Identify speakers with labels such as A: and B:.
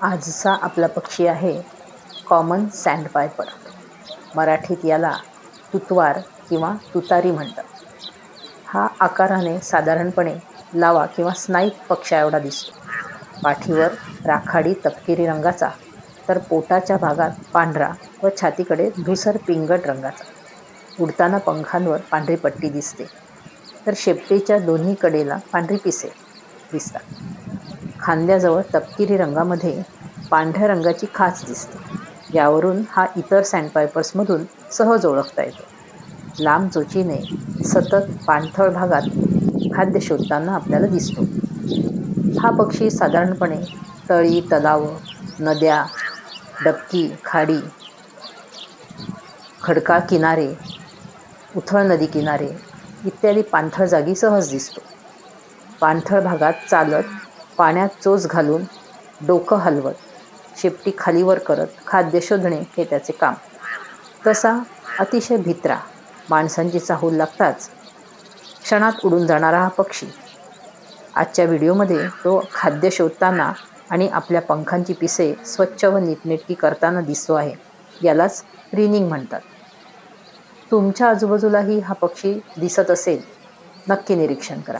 A: आजचा आपला पक्षी आहे कॉमन सँडपायपर. मराठीत याला तुतवार किंवा तुतारी म्हणतात. हा आकाराने साधारणपणे लावा किंवा स्नाईप पक्ष्याएवढा दिसतो. पाठीवर राखाडी तपकिरी रंगाचा, तर पोटाच्या भागात पांढरा व छातीकडे धूसर पिंगट रंगाचा. उडताना पंखांवर पांढरी पट्टी दिसते, तर शेपटीच्या दोन्ही कडेला पांढरी पिसे दिसतात. खांद्याजवळ तपकिरी रंगामध्ये पांढऱ्या रंगाची खाच दिसते. यावरून हा इतर सँडपायपर्समधून सहज ओळखता येतो. लांब चोचीने सतत पाणथळ भागात खाद्य शोधताना आपल्याला दिसतो. हा पक्षी साधारणपणे तळी, तलाव, नद्या, डबकी, खाडी, खडकाळ किनारे, उथळ नदी किनारे इत्यादी पाणथळ जागी सहज दिसतो. पाणथळ भागात चालत, पाण्यात चोच घालून, डोकं हलवत, शेपटी खालीवर करत खाद्य शोधणे हे त्याचे काम. तसा अतिशय भित्रा, माणसांची चाहूल लागताच क्षणात उडून जाणारा हा पक्षी. आजच्या व्हिडिओमध्ये तो खाद्य शोधताना आणि आपल्या पंखांची पिसे स्वच्छ व नीटनेटकी करताना दिसतो आहे. यालाच प्रीनिंग म्हणतात. तुमच्या आजूबाजूलाही हा पक्षी दिसत असेल, नक्की निरीक्षण करा.